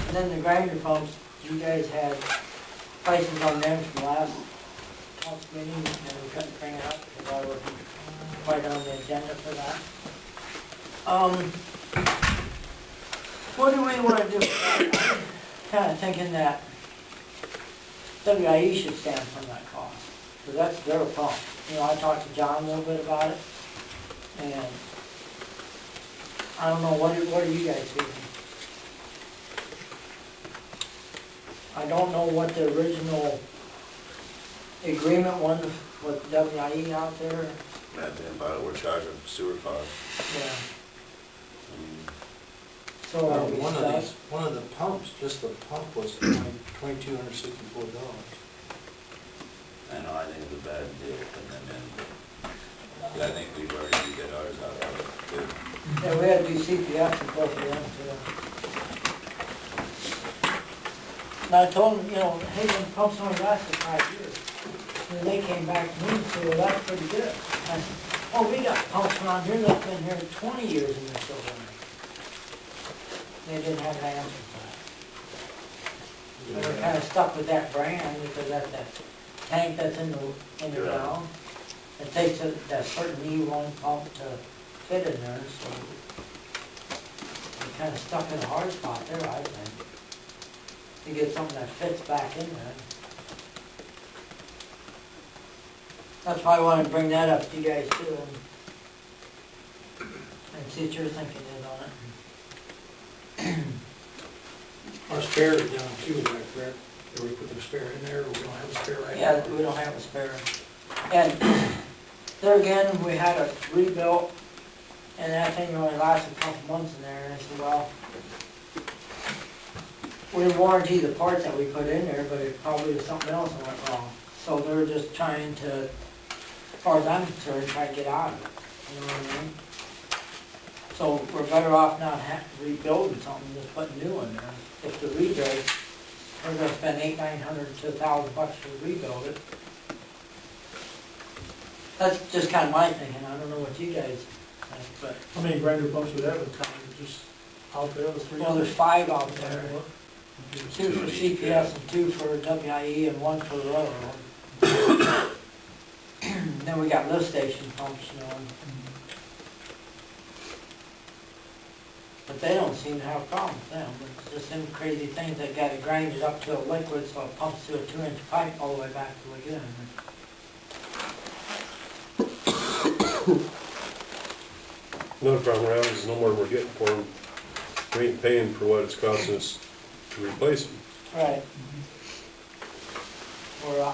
And then the grinder pumps, you guys had prices on them from last month's meeting, and we couldn't bring it up because I wasn't quite on the agenda for that. What do we want to do with that? I'm kind of thinking that WIE should stand some of that cost, because that's their pump. You know, I talked to John a little bit about it, and I don't know, what are you guys thinking? I don't know what the original agreement was with WIE out there. That then about it, we're charging sewer costs. Yeah. So are we stuck? One of the pumps, just the pump was $2,264. I know, I think it's a bad deal putting them in, but I think we've already get ours out of it too. Yeah, we had to do CPF and both of them too. And I told them, you know, hey, them pumps only lasted 5 years. And they came back to me and said, well, that's pretty good. I said, oh, we got pumps around here that's been here 20 years and they're still running. They didn't have an answer for that. But we're kind of stuck with that brand because that's that tank that's in the ground. It takes that certain E1 pump to fit in there, so we're kind of stuck in a hard spot there, I think. To get something that fits back in there. That's why I wanted to bring that up to you guys too, and see what your thinking is on it. Our spare is down too, is that correct? Did we put the spare in there, or we don't have a spare right now? Yeah, we don't have a spare. And there again, we had a rebuilt, and that thing only lasted a couple months in there, and I said, well, we warranty the parts that we put in there, but it probably was something else that went wrong. So they're just trying to, as far as I'm concerned, try to get out of it, you know what I mean? So we're better off not rebuilding something, just putting new in there. If the rebuild, we're gonna spend $800, $900 to $1,000 to rebuild it. That's just kind of my thinking. I don't know what you guys think, but. How many grinder pumps would that have come? Just out there, the three? Well, there's 5 out there. 2 for CPS and 2 for WIE and 1 for the railroad. Then we got lift station pumps, you know. But they don't seem to have a problem with them. It's just them crazy things that got it grinded up to a liquid so it pumps through a 2-inch pipe all the way back to the lagoon. Another problem around is no more we're getting for them. We ain't paying for what it's costing us to replace them. Right. We're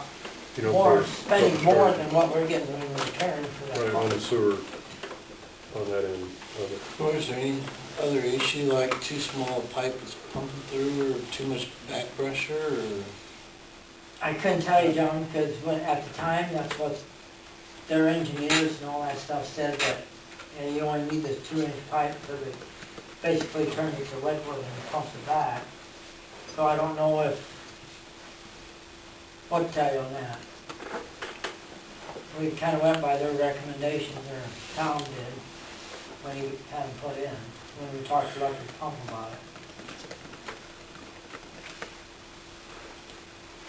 You know, more, for- spending more than what we're getting in return for that Right, on the pump. sewer, on that end of it. Well, is there any other issue, like too small a pipe is pumping through, or too much back pressure, or? I couldn't tell you, John, because at the time, that's what their engineers and all that stuff said, that you know, you only need this 2-inch pipe because it basically turns it to liquid and pumps it back. So I don't know what to tell you on that. We kind of went by their recommendations, their town did, when he had them put in, when we talked to electric pump about it.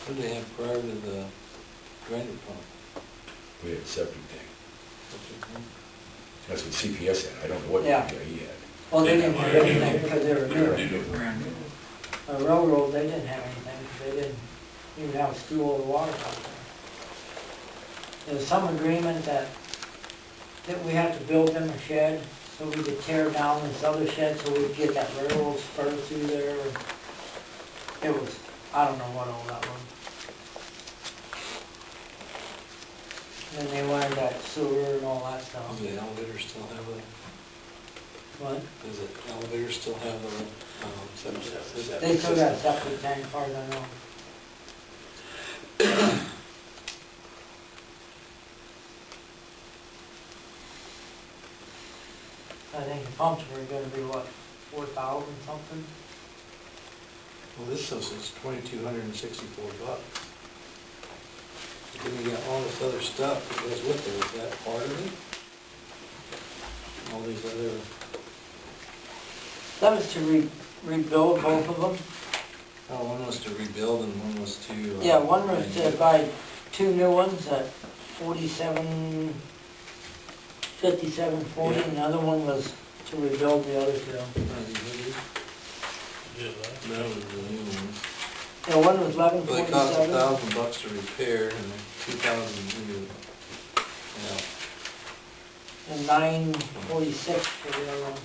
What did they have prior to the grinder pump? We had a septic tank. That's what CPS had. I don't know what Yeah. he had. Well, they didn't have anything because they were new. The railroad, they didn't have anything because they didn't even have a stool or water out there. There was some agreement that we had to build them a shed so we could tear down this other shed so we'd get that railroad spur through there. It was, I don't know what all that was. And then they wanted that sewer and all that stuff. Does the elevator still have a, What? does the elevator still have a, septic? They still got a septic tank, as far as I know. I think the pumps were gonna be what, 4,000 something? Well, this says it's $2,264. Then you got all this other stuff that goes with it. Is that part of it? All these other, That was to rebuild both of them. Oh, one was to rebuild and one was to... Yeah, one was to buy 2 new ones at 47, 57.40, and the other one was to rebuild the other two. Yeah, That was the new one. Yeah, one was Well, they cost $11.47, $1,000 to repair and $2,000 new. Yeah. and $9.46 for the other one.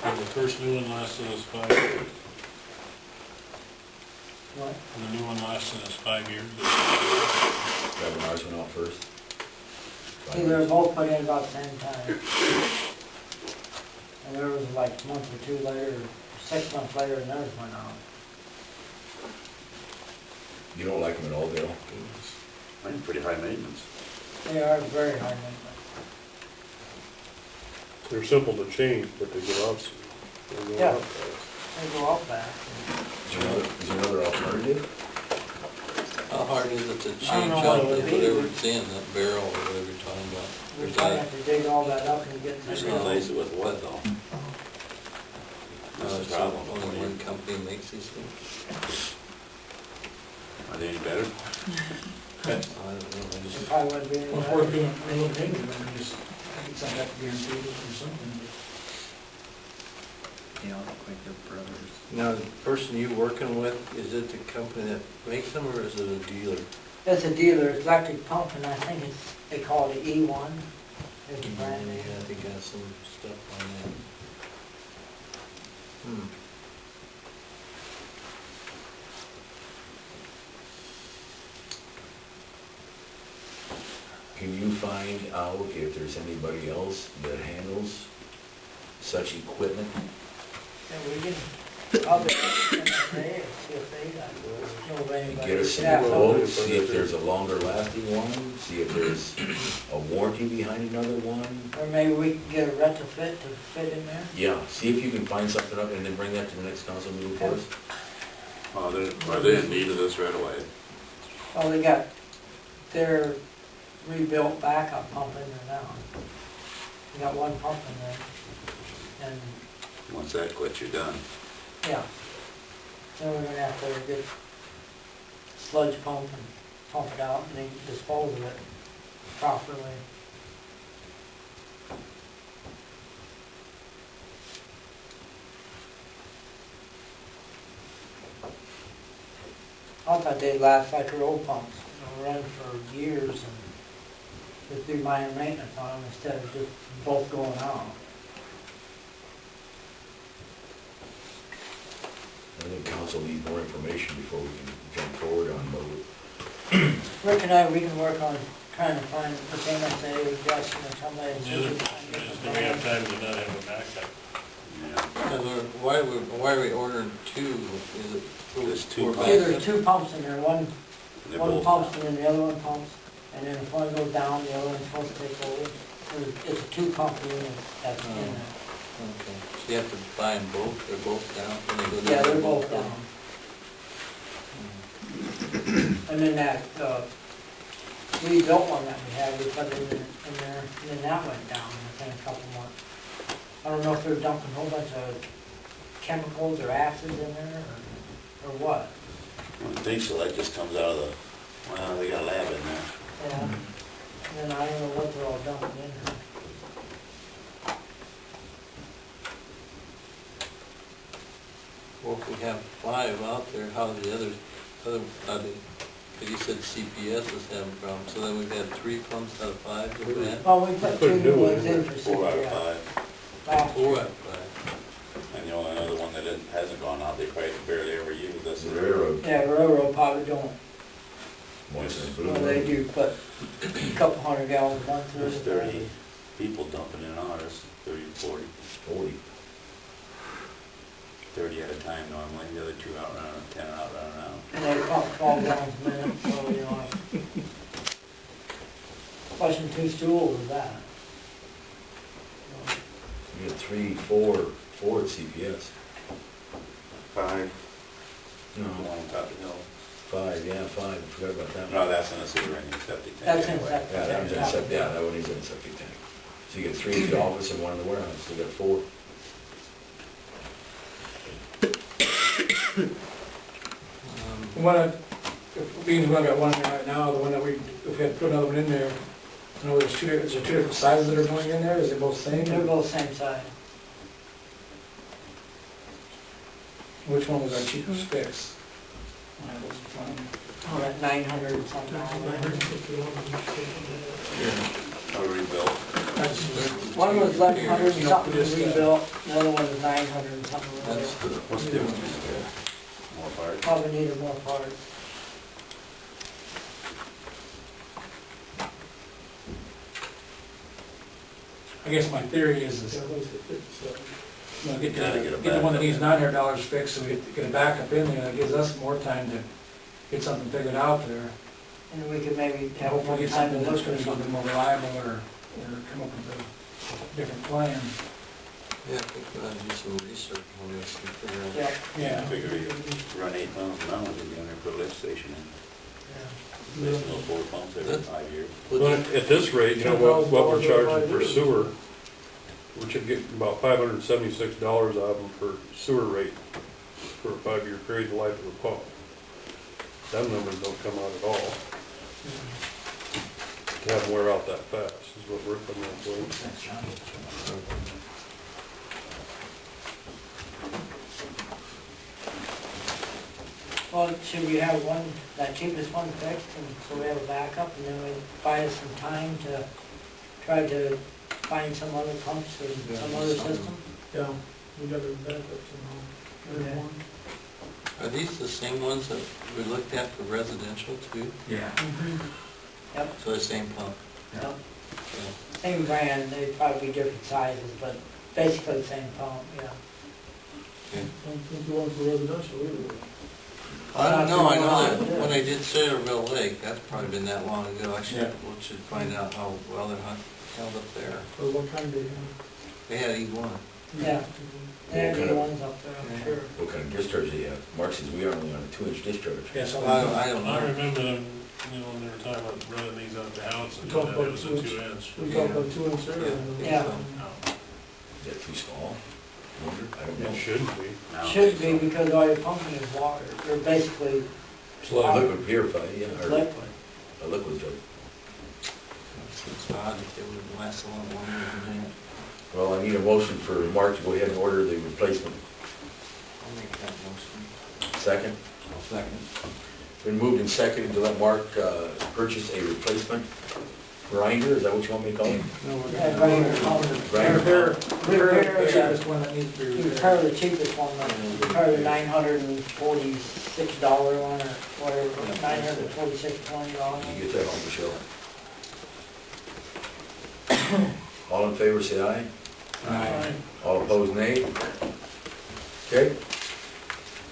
And the first new one lasted us 5 years, What? and the new one lasted us 5 years. That when ours went out first. See, they were both put in about the same time. And there was like a month or 2 later, 6 months later, and theirs went out. You don't like them at all, Dale? Mine's pretty high maintenance. They are very high maintenance. They're simple to change, but they get obsolete. They go Yeah. out fast. They go out fast. Is there another alternative? How hard is it to I don't change know out what it would be. whatever it's in, that barrel or whatever you're talking about? We're Is trying to that- have to dig all that up and get Just the replace it with what though? That's the so problem. only one company makes these things? Are they any better? I don't know, I It just, probably wouldn't be any Before better. doing anything, then we just, I guess I have to guarantee it or something. Yeah, like their brothers. now, the person you working with, is it the company that makes them or is it a dealer? It's a dealer, it's electric pump, and I think it's, they call it E1, is the brand name. Yeah, I think I have some stuff on that. Hmm. Can you find out if there's anybody else that handles such equipment? Yeah, we can, I'll be, see if they got, know of anybody. Get us some Yeah, quotes, see if there's a longer lasting one, see if there's a warranty behind another one. Or maybe we can get a retrofit to fit in there. Yeah, see if you can find something up and then bring that to the next council meeting for us. Are they in need of this right away? Well, they got their rebuilt backup pump in there now. They got one pump in there, and, Once that quits, you're done. yeah. Then we're gonna have to get sludge pump and pump it out and then dispose of it properly. I thought they'd last like our old pumps, run for years and just do minor maintenance on them instead of just both going out. I think council needs more information before we can jump forward on mode. Rick and I, we can work on trying to find the MSA, Justin or somebody. and see The if other we can problem get is, some do we have plans. time to not have a backup? Yeah. Why are we ordering two? Is it? There's two for See, there's backup? 2 pumps in there, one They're one both- pumps and then the other one pumps, and then if one goes down, the other one's supposed to take over. It's a 2-pump unit that's in there. Okay, so you have to buy them both, they're both down, when they go down? Yeah, they're both down. And then that, rebuilt one that we had, we put it in there, and then that went down within a couple months. I don't know if they're dumping a whole bunch of chemicals or acids in there, or what. I think so, that just comes out of the, well, they got a lab in there. Yeah. And then I don't know what they're all dumping in there. Well, if we have 5 out there, how do the others, how do, because you said CPS was having problems, so then we've had 3 pumps out of 5 that we had? Well, we put Put 2 new new ones ones in in. for 4 out of CPS. 5. Last 4 year. out of 5. And the only other one that hasn't gone out, they probably barely ever use, that's The the railroad, Yeah, railroad probably don't, Moisten and Blue well, they Road. do put a couple hundred gallons a month through There's it. 30 people dumping in ours, 30 to 40. 40. 30 at a time normally, the other 2 out running, 10 out running out. And they pump 12 gallons a minute, so, you know, pushing 2 stools with that. You had 3, 4 at CPS. 5, No, the one on top of the hill. 5, yeah, 5, forgot about that one. No, that's in a sewer and septic tank. That's in anyway. septic. Yeah, that one's in a septic, yeah, that one is in a septic tank. So you get 3 at the office and 1 in the warehouse, so you got 4. The one that, if we got one there right now, the one that if we had to put another one in there, you know, is there 2 different sizes that are going in there, is it both same? They're both same size. Which one was our cheapest fix? Oh, that 900 and something. Or rebuilt. One was 1100 and something rebuilt, the other one was 900 and something That's rebuilt. the, What's the difference? More parts? Probably needed more parts. I guess my theory is, you know, get Gotta get a the one that backup. needs $900 fixed, so we get a backup in there, that gives us more time to get something figured out there. And we could maybe have one Hopefully get time to something look that's or gonna be a something. little more reliable, or come up with a different plan. yeah, I think we'll have to do some research on this and figure out. Yeah. Yeah. Figure you run 8 pumps an hour, you're gonna put a lift station in. Basically 4 pumps every 5 years. But at this rate, you know, what we're charging for sewer, we should get about $576 out of them for sewer rate for a 5-year period, the life of the pump. Them numbers don't come out at all. To have them wear out that fast is what we're coming up with. Well, should we have one, that cheapest one fixed, and so we have a backup, and then we buy us some time to try to find some other pumps or some other system? Yeah, we got a backup somehow. Okay. Are these the same ones that we looked at for residential too? Yeah. Yep, So the same pump? yep. Yeah. Same brand, they'd probably be different sizes, but basically the same pump, yeah. Don't think the one for residential either. I don't know, I know that when I did Cedarville Lake, that's probably been that long ago, we should find out how well they're held up there. Or what kind do you have? They had E1. Yeah, they're kind the of- ones up there, I'm sure. What kind of discharge do you have? Mark says we are only on a 2-inch discharge. Yeah, so I don't I know. remember them, you know, when they were talking about running these out the house, and We talked that about it was a 2-inch. 2-inch. we talked about 2-inch there. Yeah. Is that too small? I wonder, I don't know. It shouldn't be. Now, Should be, because all you're pumping is water, you're basically, It's like liquid purified, yeah, or Liquid. a liquid drug. It's odd if they would last a lot longer than that. Well, I need a motion for Mark to go ahead and order the replacement. I'll make that motion. Second? I'll second. Been moved and seconded to let Mark purchase a replacement grinder, is that what you want me to call it? No, we're Yeah, gonna. Grinder. They're Repair, the cheapest one that needs to be repair repaired. the cheapest one, repair the $946 one, or whatever, $946.20. You get that on the show. All in favor, say aye. Aye. All opposed, nay. Okay,